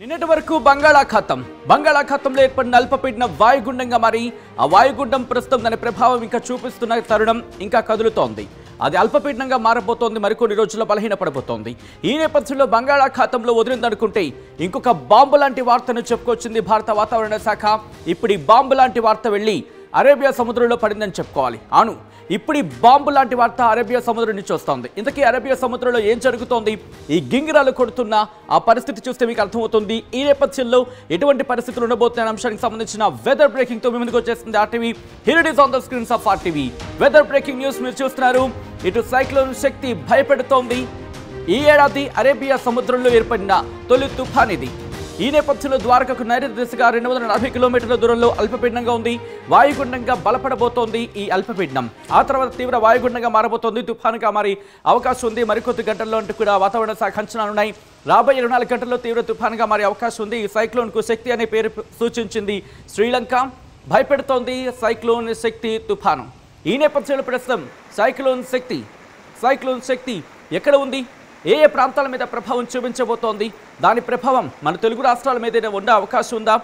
నిన్నటి వరకు బంగాళాఖాతంలో ఏర్పడిన అల్పపీడన వాయుగుండంగా మారి ఆ వాయుగుండం ప్రస్తుతం దాని ప్రభావం ఇంకా చూపిస్తున్న తరుణం ఇంకా కదులుతోంది. అది అల్పపీడనంగా మారబోతోంది, మరికొన్ని రోజుల్లో బలహీనపడబోతోంది. ఈ నేపథ్యంలో బంగాళాఖాతంలో వదిలిందనుకుంటే ఇంకొక బాంబు లాంటి వార్తను చెప్పుకొచ్చింది భారత వాతావరణ శాఖ. ఇప్పుడు ఈ బాంబు లాంటి వార్త వెళ్ళి అరేబియా సముద్రంలో పడిందని చెప్పుకోవాలి. అవును, ఇప్పుడు ఈ బాంబు లాంటి వార్త అరేబియా సముద్రం నుంచి వస్తోంది. ఇంతకీ అరేబియా సముద్రంలో ఏం జరుగుతోంది? ఈ గింగిరాలు కొడుతున్న ఆ పరిస్థితి చూస్తే మీకు అర్థమవుతుంది. ఈ నేపథ్యంలో ఎటువంటి పరిస్థితులు ఉండబోతున్న అంశానికి సంబంధించిన వెదర్ బ్రేకింగ్ తో మీ ముందుకు వచ్చేస్తుంది RTV. Here it is on the screens of RTV. Weather breaking news మీరు చూస్తున్నారు. ఇటు సైక్లోన్ శక్తి భయపెడుతోంది. ఈ ఏడాది అరేబియా సముద్రంలో ఏర్పడిన తొలి తుఫాన్ ఇది. ఈ నేపథ్యంలో ద్వారకకు నైరుతి దిశగా 240 కిలోమీటర్ల దూరంలో అల్పపీడనంగా ఉంది. వాయుగుండంగా బలపడబోతోంది ఈ అల్పపీడనం. ఆ తర్వాత తీవ్ర వాయుగుండంగా మారబోతోంది, తుఫానుగా మారి అవకాశం ఉంది. మరికొద్ది గంటల్లో అంటూ కూడా వాతావరణ శాఖ అంచనాలున్నాయి. రాబోయే 24 గంటల్లో తీవ్ర తుఫానుగా మారే అవకాశం ఉంది. ఈ సైక్లోన్కు శక్తి అనే పేరు సూచించింది శ్రీలంక. భయపెడుతోంది సైక్లోన్ శక్తి తుఫాను. ఈ నేపథ్యంలో ప్రస్తుతం సైక్లోన్ శక్తి ఎక్కడ ఉంది, ఏ ప్రాంతాల మీద ప్రభావం చూపించబోతోంది, దాని ప్రభావం మన తెలుగు రాష్ట్రాల మీద ఉండే అవకాశం ఉందా?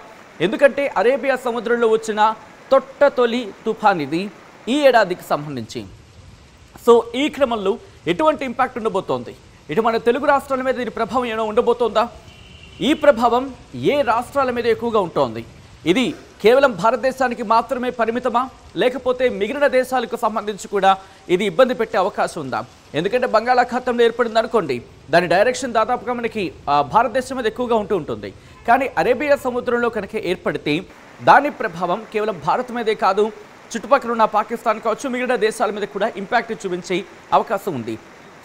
ఎందుకంటే అరేబియా సముద్రంలో వచ్చిన తొలి తుఫాన్ ఇది ఈ ఏడాదికి సంబంధించి. సో ఈ క్రమంలో ఎటువంటి ఇంపాక్ట్ ఉండబోతోంది? ఇటు మన తెలుగు రాష్ట్రాల మీద దీని ప్రభావం ఏమైనా ఉండబోతోందా? ఈ ప్రభావం ఏ రాష్ట్రాల మీద ఎక్కువగా ఉంటుంది? ఇది కేవలం భారతదేశానికి మాత్రమే పరిమితమా, లేకపోతే మిగిలిన దేశాలకు సంబంధించి కూడా ఇది ఇబ్బంది పెట్టే అవకాశం ఉందా? ఎందుకంటే బంగాళాఖాతంలో ఏర్పడింది అనుకోండి, దాని డైరెక్షన్ దాదాపుగా మనకి భారతదేశం మీద ఎక్కువగా ఉంటుంది. కానీ అరేబియా సముద్రంలో కనుక ఏర్పడితే దాని ప్రభావం కేవలం భారత్ మీదే కాదు, చుట్టుపక్కల ఉన్న పాకిస్తాన్ కావచ్చు, మిగిలిన దేశాల మీద కూడా ఇంపాక్ట్ చూపించే అవకాశం ఉంది.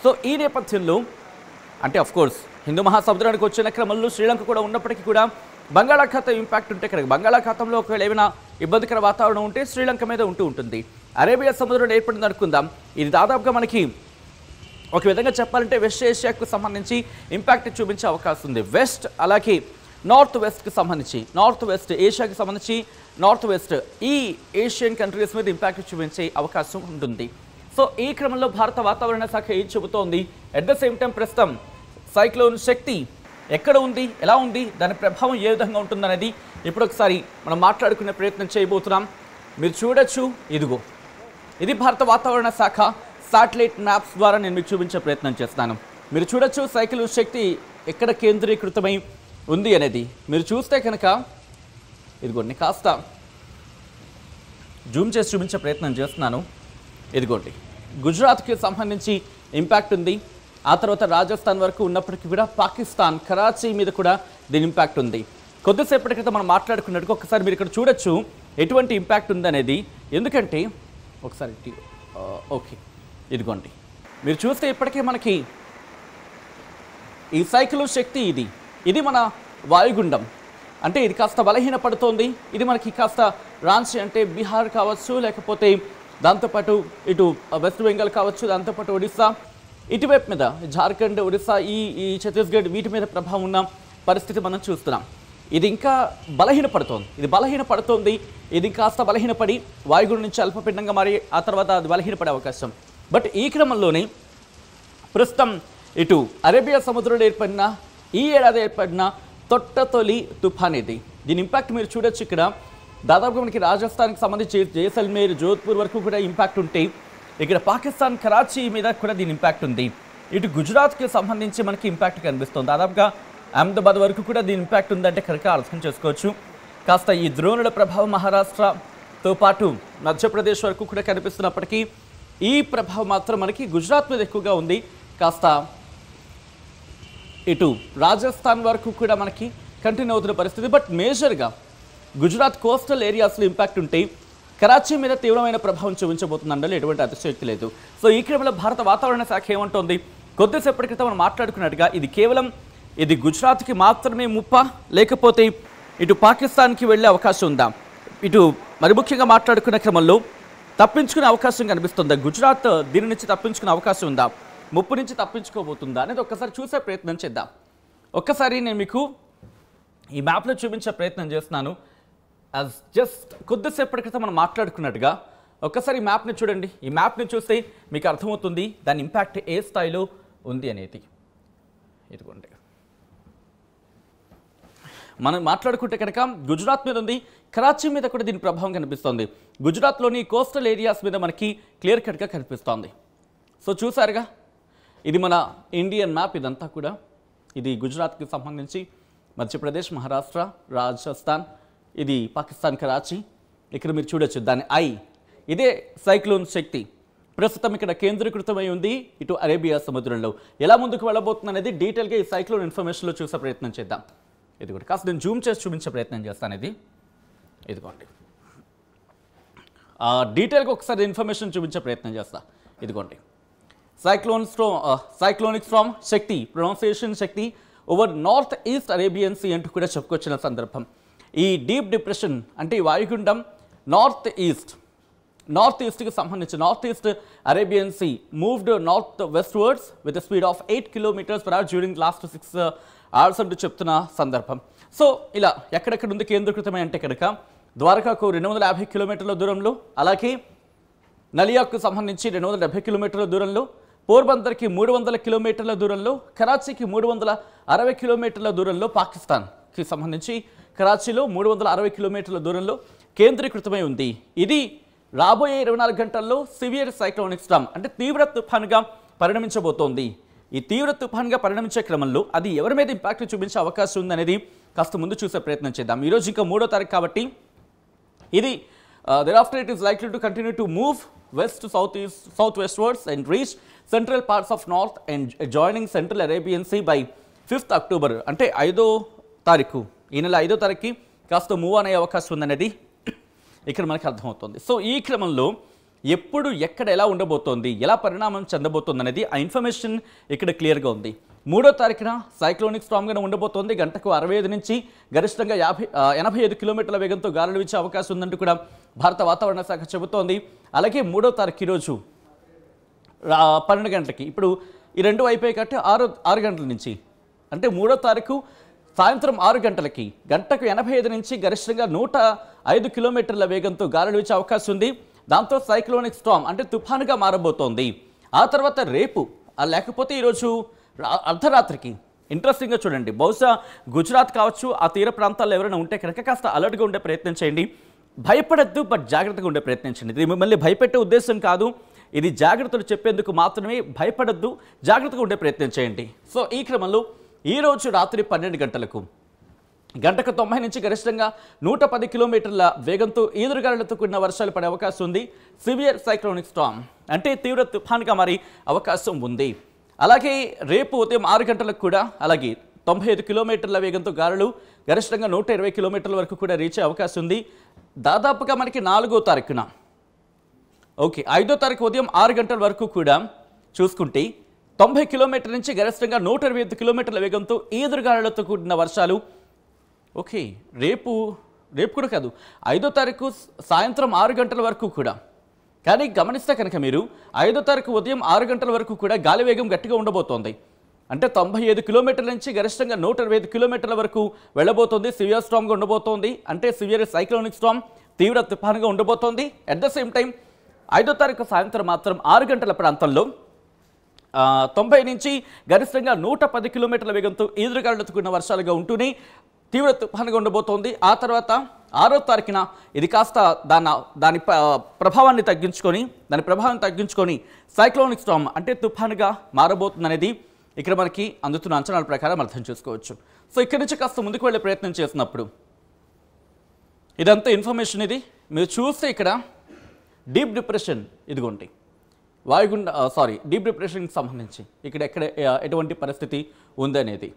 సో ఈ నేపథ్యంలో అంటే అఫ్కోర్స్ హిందూ మహాసముద్రానికి వచ్చిన క్రమంలో శ్రీలంక కూడా ఉన్నప్పటికీ కూడా బంగాళాఖాతం ఇంపాక్ట్ ఉంటే కనుక బంగాళాఖాతంలో ఒకవేళ ఏమైనా ఇబ్బందికర వాతావరణం ఉంటే శ్రీలంక మీద ఉంటుంది. అరేబియా సముద్రంలో ఏర్పడింది అనుకుందాం, ఇది దాదాపుగా మనకి ఒక విధంగా చెప్పాలంటే వెస్ట్ ఏషియాకు సంబంధించి ఇంపాక్ట్ చూపించే అవకాశం ఉంది. వెస్ట్ అలాగే నార్త్ వెస్ట్కి సంబంధించి ఏషియాకి సంబంధించి నార్త్ వెస్ట్ ఈ ఏషియన్ కంట్రీస్ మీద ఇంపాక్ట్ చూపించే అవకాశం ఉంటుంది. సో ఈ క్రమంలో భారత వాతావరణ శాఖ ఏం చెబుతోంది? అట్ ద సేమ్ టైం ప్రస్తుతం సైక్లోన్ శక్తి ఎక్కడ ఉంది, ఎలా ఉంది, దాని ప్రభావం ఏ విధంగా ఉంటుందనేది ఇప్పుడు ఒకసారి మనం మాట్లాడుకునే ప్రయత్నం చేయబోతున్నాం. మీరు చూడొచ్చు, ఇదిగో ఇది భారత వాతావరణ శాఖ శాటిలైట్ మ్యాప్స్ ద్వారా నేను మీకు చూపించే ప్రయత్నం చేస్తాను. మీరు చూడొచ్చు సైక్లోన్ శక్తి ఎక్కడ కేంద్రీకృతమై ఉంది అనేది. మీరు చూస్తే కనుక ఇదిగోండి, కాస్త జూమ్ చేసి చూపించే ప్రయత్నం చేస్తున్నాను. ఇదిగోండి, గుజరాత్కి సంబంధించి ఇంపాక్ట్ ఉంది. ఆ తర్వాత రాజస్థాన్ వరకు ఉన్నప్పటికీ కూడా పాకిస్తాన్ కరాచీ మీద కూడా దీని ఇంపాక్ట్ ఉంది. కొద్దిసేపటి క్రితం మనం మాట్లాడుకున్నట్టుగా ఒకసారి మీరు ఇక్కడ చూడొచ్చు ఎటువంటి ఇంపాక్ట్ ఉందనేది. ఎందుకంటే ఒకసారి ఓకే, ఇదిగోండి మీరు చూస్తే ఇప్పటికే మనకి ఈ సైక్లోన్ శక్తి ఇది మన వాయుగుండం. అంటే ఇది కాస్త బలహీన పడుతోంది. ఇది మనకి కాస్త రాంచీ అంటే బీహార్ కావచ్చు, లేకపోతే దాంతోపాటు ఇటు వెస్ట్ బెంగాల్ కావచ్చు, దాంతోపాటు ఒడిస్సా, ఇటువైపు మీద జార్ఖండ్, ఒడిస్సా, ఈ ఛత్తీస్గఢ్ వీటి మీద ప్రభావం ఉన్న పరిస్థితి మనం చూస్తున్నాం. ఇది ఇంకా బలహీనపడుతోంది. ఇది కాస్త బలహీనపడి వాయుగుండం నుంచి అల్పపీడనంగా మారి ఆ తర్వాత అది బలహీనపడే అవకాశం. బట్ ఈ క్రమంలోనే ప్రస్తుతం ఇటు అరేబియా సముద్రంలో ఈ ఏడాది ఏర్పడిన తొలి తుఫాన్ ఇది. దీని ఇంపాక్ట్ మీరు చూడొచ్చు. ఇక్కడ దాదాపుగా మనకి రాజస్థాన్కి సంబంధించి జైసల్మేర్, జోధ్పూర్ వరకు కూడా ఇంపాక్ట్ ఉంటే, ఇక్కడ పాకిస్తాన్ కరాచీ మీద కూడా దీని ఇంపాక్ట్ ఉంది. ఇటు గుజరాత్కి సంబంధించి మనకి ఇంపాక్ట్ కనిపిస్తుంది. దాదాపుగా అహ్మదాబాద్ వరకు కూడా దీని ఇంపాక్ట్ ఉందంటే కనుక అర్థం చేసుకోవచ్చు. కాస్త ఈ ద్రోణుల ప్రభావం మహారాష్ట్రతో పాటు మధ్యప్రదేశ్ వరకు కూడా కనిపిస్తున్నప్పటికీ ఈ ప్రభావం మాత్రం మనకి గుజరాత్ మీద ఎక్కువగా ఉంది. కాస్త ఇటు రాజస్థాన్ వరకు కూడా మనకి కంటిన్యూ అవుతున్న పరిస్థితి. బట్ మేజర్గా గుజరాత్ కోస్టల్ ఏరియాస్లో ఇంపాక్ట్ ఉంటే కరాచీ మీద తీవ్రమైన ప్రభావం చూపించబోతుందంటే ఎటువంటి అతిశయోక్తి లేదు. సో ఈ క్రమంలో భారత వాతావరణ శాఖ ఏమంటోంది? కొద్దిసేపటి క్రితం మనం మాట్లాడుకున్నట్టుగా ఇది గుజరాత్కి మాత్రమే ముప్పా, లేకపోతే ఇటు పాకిస్తాన్కి వెళ్ళే అవకాశం ఉందా? ఇటు మరి ముఖ్యంగా మాట్లాడుకునే క్రమంలో తప్పించుకునే అవకాశం కనిపిస్తుందా? గుజరాత్ దీని నుంచి తప్పించుకునే అవకాశం ఉందా? ముప్పు నుంచి తప్పించుకోబోతుందా అనేది ఒక్కసారి చూసే ప్రయత్నం చేద్దాం. ఒక్కసారి నేను మీకు ఈ మ్యాప్లో చూపించే ప్రయత్నం చేస్తున్నాను. జస్ట్ కొద్దిసేపటి క్రితం మనం మాట్లాడుకున్నట్టుగా ఒక్కసారి ఈ మ్యాప్ని చూడండి. ఈ మ్యాప్ని చూస్తే మీకు అర్థమవుతుంది దాని ఇంపాక్ట్ ఏ స్థాయిలో ఉంది అనేది. ఇదిగోండి, మనం మాట్లాడుకుంటే కనుక గుజరాత్ మీద ఉంది, కరాచీ మీద కూడా దీని ప్రభావం కనిపిస్తోంది. గుజరాత్లోని కోస్టల్ ఏరియాస్ మీద మనకి క్లియర్ కట్గా కనిపిస్తోంది. సో చూసారుగా, ఇది మన ఇండియన్ మ్యాప్. ఇదంతా కూడా ఇది గుజరాత్కి సంబంధించి మధ్యప్రదేశ్, మహారాష్ట్ర, రాజస్థాన్, ఇది పాకిస్తాన్ కరాచీ. ఇక్కడ మీరు చూడొచ్చు దాని ఇదే సైక్లోన్ శక్తి ప్రస్తుతం ఇక్కడ కేంద్రీకృతమై ఉంది ఇటు అరేబియా సముద్రంలో. ఎలా ముందుకు వెళ్ళబోతుంది అనేది డీటెయిల్గా ఈ సైక్లోన్ ఇన్ఫర్మేషన్లో చూసే ప్రయత్నం చేద్దాం. ఇదిగోండి, కాస్త నేను జూమ్ చేసి చూపించే ప్రయత్నం చేస్తాను. ఇదిగోండి డీటెయిల్గా ఒకసారి ఇన్ఫర్మేషన్ చూపించే ప్రయత్నం చేస్తా. ఇదిగోండి, cyclonic storm Shakti, pronunciation Shakti over north east Arabian Sea అంటూ కూడా చెప్పుకొచ్చిన సందర్భం. ఈ డీప్ డిప్రెషన్ అంటే ఈ వాయుగుండం నార్త్ ఈస్ట్కి సంబంధించి north east Arabian Sea moved north westwards with speed of 8 km/h during last 6 hours అంటూ చెప్తున్న సందర్భం. సో ఇలా ఎక్కడెక్కడ ఉంది కేంద్రీకృతమై అంటే కనుక ద్వారకాకు 250 కిలోమీటర్ల దూరంలో, అలాగే నలియాకు సంబంధించి 270 కిలోమీటర్ల దూరంలో, పోర్బందర్కి 300 కిలోమీటర్ల దూరంలో, కరాచీకి 360 కిలోమీటర్ల దూరంలో, పాకిస్తాన్కి సంబంధించి కరాచీలో 360 కిలోమీటర్ల దూరంలో కేంద్రీకృతమై ఉంది. ఇది రాబోయే 24 గంటల్లో సివియర్ సైక్లోనిక్ స్టార్మ్ అంటే తీవ్ర తుఫాన్గా పరిణమించబోతోంది. ఈ తీవ్ర తుఫాన్గా పరిణమించే క్రమంలో అది ఎవరి మీద ఇంపాక్ట్ చూపించే అవకాశం ఉందనేది కాస్త ముందు చూసే ప్రయత్నం చేద్దాం. ఈరోజు ఇంకా 3వ తారీఖు కాబట్టి ఇది thereafter it is likely to continue to move west to southwestwards and reach central parts of north and joining central Arabian Sea by 5th October. అంటే 5వ తారీఖు, ఈ నెల 5వ తారీఖుకి కాస్త మూవ్ అనే అవకాశం ఉందనేది ఇక్కడ మనకు అర్థమవుతుంది. సో ఈ క్రమంలో ఎప్పుడు ఎక్కడ ఎలా ఉండబోతోంది, ఎలా పరిణామం చెందబోతోంది అనేది ఆ ఇన్ఫర్మేషన్ ఇక్కడ క్లియర్గా ఉంది. 3వ తారీఖున సైక్లోనిక్ స్టార్మ్గా ఉండబోతోంది. గంటకు 65 నుంచి గరిష్టంగా 85 కిలోమీటర్ల వేగంతో గాలులు వీచే అవకాశం ఉందంటూ కూడా భారత వాతావరణ శాఖ చెబుతోంది. అలాగే 3వ తారీఖు ఈరోజు 12 గంటలకి, ఇప్పుడు ఈ 2 అయిపోయి కాబట్టి 6 గంటల నుంచి అంటే 3వ తారీఖు సాయంత్రం 6 గంటలకి గంటకు 85 నుంచి గరిష్టంగా 105 కిలోమీటర్ల వేగంతో గాలులు వీచే అవకాశం ఉంది. దాంతో సైక్లోనిక్ స్టార్మ్ అంటే తుఫానుగా మారబోతోంది. ఆ తర్వాత రేపు లేకపోతే ఈరోజు అర్ధరాత్రికి ఇంట్రెస్టింగ్గా చూడండి, బహుశా గుజరాత్ కావచ్చు, ఆ తీర ప్రాంతాల్లో ఎవరైనా ఉంటే కనుక కాస్త అలర్ట్గా ఉండే ప్రయత్నం చేయండి. భయపడద్దు, బట్ జాగ్రత్తగా ఉండే ప్రయత్నం చేయండి. ఇది మిమ్మల్ని భయపెట్టే ఉద్దేశం కాదు, ఇది జాగ్రత్తలు చెప్పేందుకు మాత్రమే. భయపడద్దు, జాగ్రత్తగా ఉండే ప్రయత్నం చేయండి. సో ఈ క్రమంలో ఈరోజు రాత్రి 12 గంటలకు గంటకు 90 నుంచి గరిష్టంగా 110 కిలోమీటర్ల వేగంతో ఈదురుగాలులతో కూడిన వర్షాలు పడే అవకాశం ఉంది. సివియర్ సైక్లోనిక్ స్టార్మ్ అంటే తీవ్ర తుఫాన్గా మారే అవకాశం ఉంది. అలాగే రేపు ఉదయం 6 గంటలకు కూడా అలాగే 95 కిలోమీటర్ల వేగంతో గాలులు గరిష్టంగా 120 కిలోమీటర్ల వరకు కూడా రీచ్ అయ్యే అవకాశం ఉంది. దాదాపుగా మనకి 4వ తారీఖున 5వ తారీఖు ఉదయం 6 గంటల వరకు కూడా చూసుకుంటే 90 కిలోమీటర్ల నుంచి గరిష్టంగా 125 కిలోమీటర్ల వేగంతో ఈదురుగాలులతో కూడిన వర్షాలు. రేపు కూడా కాదు, 5వ తారీఖు సాయంత్రం 6 గంటల వరకు కూడా. కానీ గమనిస్తే కనుక మీరు 5వ తారీఖు ఉదయం 6 గంటల వరకు కూడా గాలి వేగం గట్టిగా ఉండబోతోంది. అంటే 95 కిలోమీటర్ల నుంచి గరిష్టంగా 125 కిలోమీటర్ల వరకు వెళ్ళబోతోంది. సివియర్ స్టార్మ్గా ఉండబోతోంది, అంటే సివియర్ సైక్లోనిక్ స్టార్మ్ తీవ్ర తుఫానుగా ఉండబోతోంది. అట్ ద సేమ్ టైం 5వ తారీఖు సాయంత్రం మాత్రం 6 గంటల ప్రాంతంలో 90 నుంచి గరిష్టంగా 110 కిలోమీటర్ల వేగంతో ఈదురుగాలులతో కూడిన వర్షాలుగా ఉంటూనే తీవ్ర తుఫానుగా ఉండబోతోంది. ఆ తర్వాత 6వ తారీఖున ఇది కాస్త దాని ప్రభావాన్ని తగ్గించుకొని సైక్లోనిక్ స్టార్మ్ అంటే తుఫానుగా మారబోతుంది అనేది ఇక్కడ మనకి అందుతున్న అంచనాల ప్రకారం అర్థం చేసుకోవచ్చు. సో ఇక్కడి నుంచి కాస్త ముందుకు వెళ్ళే ప్రయత్నం చేసినప్పుడు ఇదంతా ఇన్ఫర్మేషన్. ఇది మీరు చూస్తే ఇక్కడ డీప్ డిప్రెషన్, ఇదిగోండి డీప్ డిప్రెషన్కి సంబంధించి ఇక్కడ ఎటువంటి పరిస్థితి ఉందనేది.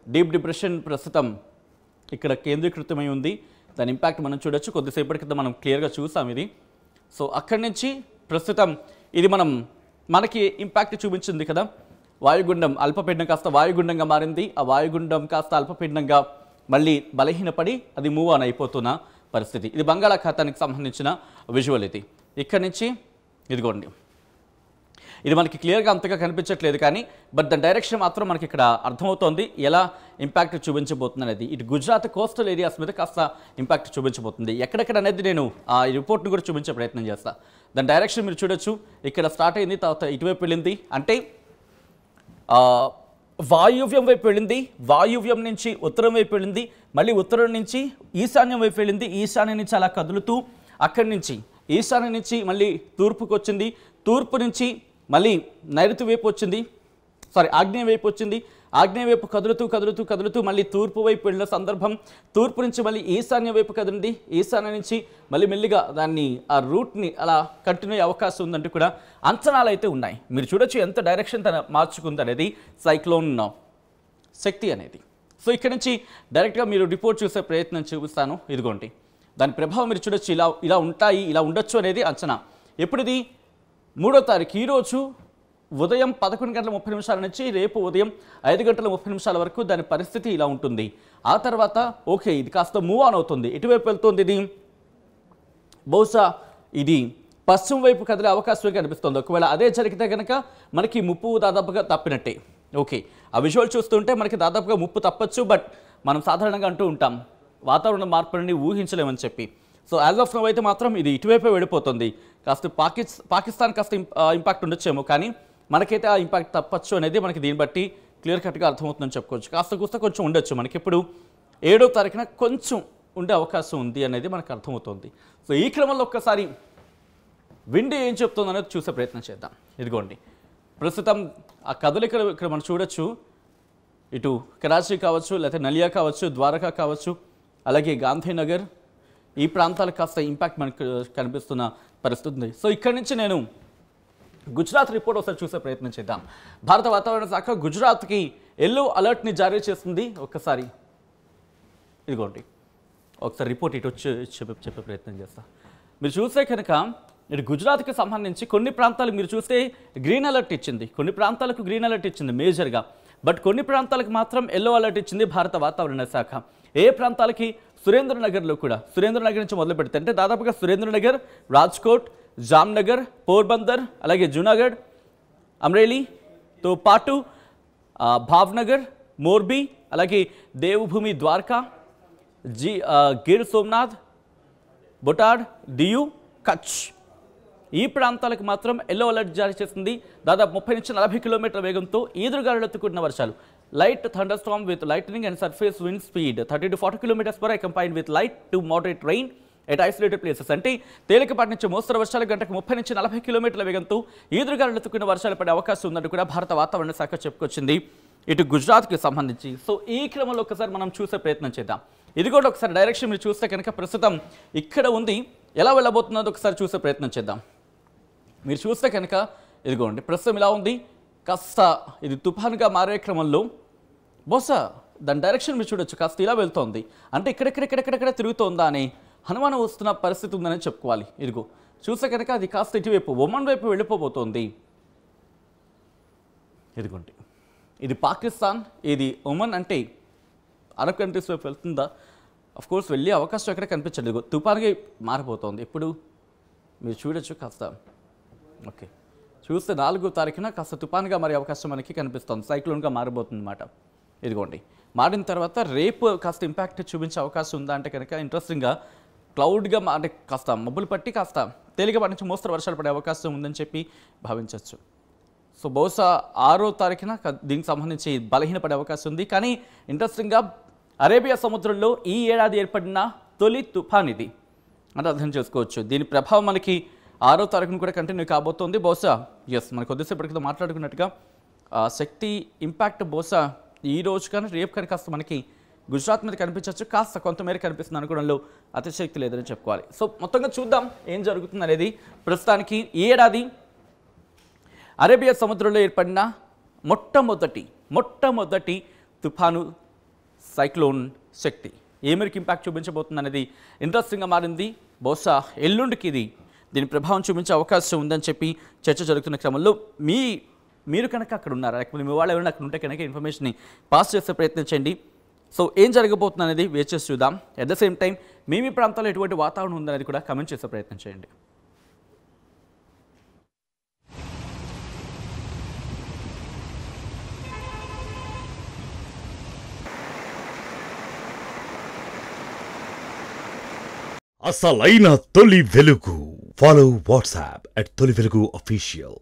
డీప్ డిప్రెషన్ ప్రస్తుతం ఇక్కడ కేంద్రీకృతమై ఉంది. దాని ఇంపాక్ట్ మనం చూడొచ్చు. కొద్దిసేపటి క్రితం మనం క్లియర్గా చూసాం ఇది. సో అక్కడి నుంచి ప్రస్తుతం ఇది మనకి ఇంపాక్ట్ చూపించింది కదా. వాయుగుండం అల్పపీడనం కాస్త వాయుగుండంగా మారింది. ఆ వాయుగుండం కాస్త అల్పపీడనంగా మళ్ళీ బలహీనపడి అది మూవ్ ఆన్ అయిపోతున్న పరిస్థితి. ఇది బంగాళాఖాతానికి సంబంధించిన విజువల్. ఇది ఇక్కడి నుంచి ఇదిగోండి, ఇది మనకి క్లియర్గా అంతగా కనిపించట్లేదు కానీ బట్ దాని డైరెక్షన్ మాత్రం మనకి ఇక్కడ అర్థమవుతోంది ఎలా ఇంపాక్ట్ చూపించబోతుంది అనేది. ఇటు గుజరాత్ కోస్టల్ ఏరియాస్ మీద కాస్త ఇంపాక్ట్ చూపించబోతుంది. ఎక్కడెక్కడ అనేది నేను ఆ రిపోర్ట్ని కూడా చూపించే ప్రయత్నం చేస్తాను. దాని డైరెక్షన్ మీరు చూడొచ్చు, ఇక్కడ స్టార్ట్ అయింది, తర్వాత ఇటువైపు వెళ్ళింది. అంటే వాయువ్యం వైపు వెళ్ళింది, వాయువ్యం నుంచి ఉత్తరం వైపు వెళ్ళింది, మళ్ళీ ఉత్తరం నుంచి ఈశాన్యం వైపు వెళ్ళింది, ఈశాన్యం నుంచి అలా కదులుతూ అక్కడి నుంచి ఈశాన్యం నుంచి మళ్ళీ తూర్పుకు వచ్చింది, తూర్పు నుంచి మళ్ళీ నైరుతి వైపు వచ్చింది, ఆగ్నేయ వైపు వచ్చింది, ఆగ్నేయ వైపు కదులుతూ కదులుతూ కదులుతూ మళ్ళీ తూర్పు వైపు వెళ్ళిన సందర్భం, తూర్పు నుంచి మళ్ళీ ఈశాన్య వైపు కదిలింది, ఈశాన్య నుంచి మళ్ళీ మెల్లిగా దాన్ని ఆ రూట్ని అలా కంటిన్యూ అయ్యే అవకాశం ఉందంటూ కూడా అంచనాలు అయితే ఉన్నాయి. మీరు చూడొచ్చు ఎంత డైరెక్షన్ తన మార్చుకుంది అనేది సైక్లోన్ శక్తి అనేది. సో ఇక్కడ నుంచి డైరెక్ట్గా మీరు రిపోర్ట్ చూసే ప్రయత్నం చూపిస్తాను. ఇదిగోండి దాని ప్రభావం మీరు చూడొచ్చు, ఇలా ఉంటాయి, ఇలా ఉండొచ్చు అనేది అంచనా. ఎప్పుడిది 3వ తారీఖు, ఈరోజు ఉదయం 11:30 నుంచి రేపు ఉదయం 5:30 వరకు దాని పరిస్థితి ఇలా ఉంటుంది. ఆ తర్వాత ఓకే ఇది కాస్త మూవ్ ఆన్ అవుతుంది. ఎటువైపు వెళ్తుంది ఇది? బహుశా ఇది పశ్చిమ వైపు కదిలే అవకాశం కనిపిస్తుంది. ఒకవేళ అదే జరిగితే కనుక మనకి ముప్పు దాదాపుగా తప్పినట్టే. ఓకే ఆ విజువల్ చూస్తుంటే మనకి దాదాపుగా ముప్పు తప్పచ్చు, బట్ మనం సాధారణంగా అంటూ ఉంటాం వాతావరణ మార్పులని ఊహించలేమని చెప్పి. సో యాజ్ ఆఫ్ నౌ అయితే మాత్రం ఇది ఇటువైపే వెళ్ళిపోతుంది. కాస్త పాకిస్తాన్ కాస్త ఇంపాక్ట్ ఉండొచ్చేమో, కానీ మనకైతే ఆ ఇంపాక్ట్ తప్పచ్చు అనేది మనకి దీన్ని బట్టి క్లియర్ కట్గా అర్థమవుతుందని చెప్పుకోవచ్చు. కాస్త కూస్త కొంచెం ఉండొచ్చు, మనకి ఇప్పుడు 7వ తారీఖున కొంచెం ఉండే అవకాశం ఉంది అనేది మనకు అర్థమవుతుంది. సో ఈ క్రమంలో ఒక్కసారి విండ్ ఏం చెప్తుంది అనేది చూసే ప్రయత్నం చేద్దాం. ఇదిగోండి ప్రస్తుతం ఆ కదలిక ఇక్కడ మనం చూడొచ్చు. ఇటు కరాచీ కావచ్చు, లేకపోతే నలియా కావచ్చు, ద్వారకా కావచ్చు, అలాగే గాంధీనగర్ ఈ ప్రాంతాలకు కాస్త ఇంపాక్ట్ మనకు కనిపిస్తున్న పరిస్థితి ఉంది. సో ఇక్కడి నుంచి నేను గుజరాత్ రిపోర్ట్ ఒకసారి చూసే ప్రయత్నం చేద్దాం. భారత వాతావరణ శాఖ గుజరాత్కి ఎల్లో అలర్ట్ని జారీ చేస్తుంది. ఒక్కసారి ఇదిగోండి ఒకసారి రిపోర్ట్ ఇటు వచ్చి చెప్పే ప్రయత్నం చేస్తాను. మీరు చూస్తే కనుక ఇటు గుజరాత్కి సంబంధించి కొన్ని ప్రాంతాలకు మీరు చూస్తే గ్రీన్ అలర్ట్ ఇచ్చింది, కొన్ని ప్రాంతాలకు గ్రీన్ అలర్ట్ ఇచ్చింది మేజర్గా, బట్ కొన్ని ప్రాంతాలకు మాత్రం ఎల్లో అలర్ట్ ఇచ్చింది భారత వాతావరణ శాఖ. ఏ ప్రాంతాలకి? సురేంద్రనగర్లో కూడా, సురేంద్రనగర్ నుంచి మొదలు పెడితే అంటే దాదాపుగా సురేంద్రనగర్, రాజ్కోట్, జామ్నగర్, పోర్బందర్, అలాగే జూనాగఢ్, అమ్రేలీతో పాటు భావ్నగర్, మోర్బీ, అలాగే దేవభూమి, ద్వారకా, గిర్ సోమనాథ్, బొటాడ్, డియు, కచ్ ఈ ప్రాంతాలకు మాత్రం ఎల్లో అలర్ట్ జారీ చేసింది. దాదాపు 30 నుంచి 40 కిలోమీటర్ల వేగంతో ఈదురుగాలులతో కూడిన వర్షాలు, light thunder Storm with lightening and surface wind speed 30 to 40 km/h combined with light to moderate rain at isolated places. అంటే తేలికపాటి నుంచి మోస్తరు వర్షాలు గంటకు 30 నుంచి 40 కిలోమీటర్ల వేగంతో ఈదురుగాలులతో కూడిన వర్షాలు పడే అవకాశం ఉందంటూ కూడా భారత వాతావరణ శాఖ చెప్పుకొచ్చింది ఇటు గుజరాత్కి సంబంధించి. సో ఈ క్రమంలో ఒకసారి మనం చూసే ప్రయత్నం చేద్దాం. ఇది కూడా ఒకసారి డైరెక్షన్ మీరు చూస్తే కనుక ప్రస్తుతం ఇక్కడ ఉంది, ఎలా వెళ్ళబోతున్నదో ఒకసారి చూసే ప్రయత్నం చేద్దాం. మీరు చూస్తే కనుక ఇదిగోండి ప్రస్తుతం ఇలా ఉంది, కాస్త ఇది తుఫాన్గా మారే క్రమంలో బహుశా దాని డైరెక్షన్ మీరు చూడొచ్చు, కాస్త ఇలా వెళ్తోంది. అంటే ఇక్కడెక్కడ తిరుగుతోందా అని అనుమానం వస్తున్న పరిస్థితి ఉందని చెప్పుకోవాలి. ఇదిగో చూస్తే కనుక అది కాస్త ఇటువైపు ఒమన్ వైపు వెళ్ళిపోబోతోంది. ఇదిగోండి ఇది పాకిస్తాన్, ఇది ఒమన్, అంటే అరబ్ కంట్రీస్ వైపు వెళ్తుందా? అఫ్కోర్స్ వెళ్ళే అవకాశం ఎక్కడ కనిపించలేదు. ఇదిగో తుఫాన్గా మారిపోతుంది. ఇప్పుడు మీరు చూడొచ్చు కాస్త ఓకే చూస్తే 4వ తారీఖున కాస్త తుఫాన్గా మారే అవకాశం మనకి కనిపిస్తుంది, సైక్లోన్గా మారిపోతుంది అన్నమాట. ఇదిగోండి మారిన తర్వాత రేపు కాస్త ఇంపాక్ట్ చూపించే అవకాశం ఉందా అంటే కనుక ఇంట్రెస్టింగ్గా క్లౌడ్గా అంటే కాస్త మబ్బులు పట్టి కాస్త తేలికపాటి నుంచి మోస్తరు వర్షాలు పడే అవకాశం ఉందని చెప్పి భావించవచ్చు. సో బహుశా 6వ తారీఖున దీనికి సంబంధించి బలహీనపడే అవకాశం ఉంది. కానీ ఇంట్రెస్టింగ్గా అరేబియా సముద్రంలో ఈ ఏడాది ఏర్పడిన తొలి తుఫాన్ ఇది అంటే అర్థం చేసుకోవచ్చు. దీని ప్రభావం మనకి 6వ తారీఖున కూడా కంటిన్యూ కాబోతోంది. బహుశా మనకు కొద్దిసేపటి క్రితం మాట్లాడుకున్నట్టుగా శక్తి ఇంపాక్ట్ బహుశా ఈ రోజు కానీ రేపు కానీ కాస్త మనకి గుజరాత్ మీద కనిపించవచ్చు, కాస్త కొంతమేర కనిపిస్తుంది అనుకోవడంలో అతిశక్తి లేదని చెప్పుకోవాలి. సో మొత్తంగా చూద్దాం ఏం జరుగుతుంది అనేది. ప్రస్తుతానికి ఈ ఏడాది అరేబియా సముద్రంలో ఏర్పడిన మొట్టమొదటి తుఫాను సైక్లోన్ శక్తి ఏ మేరకు ఇంపాక్ట్ చూపించబోతుంది అనేది ఇంట్రెస్టింగ్గా మారింది. బహుశా ఎల్లుండికి దీని ప్రభావం చూపించే అవకాశం ఉందని చెప్పి చర్చ జరుగుతున్న క్రమంలో మీరు కనుక అక్కడ ఉన్నారా, లేకపోతే మీ వాళ్ళు ఎవరైనా అక్కడ ఉంటే కనుక ఇన్ఫర్మేషన్ని పాస్ చేసే ప్రయత్నం చేయండి. సో ఏం జరగబోతుంది అనేది వేచి చేసి చూద్దాం. అట్ ద సేమ్ టైం మీ ప్రాంతాల్లో ఎటువంటి వాతావరణం ఉందనేది కూడా కమెంట్ చేసే ప్రయత్నం చేయండి. అసలైన తొలి వెలుగు. ఫాలో వాట్సాప్ @తొలి వెలుగు official.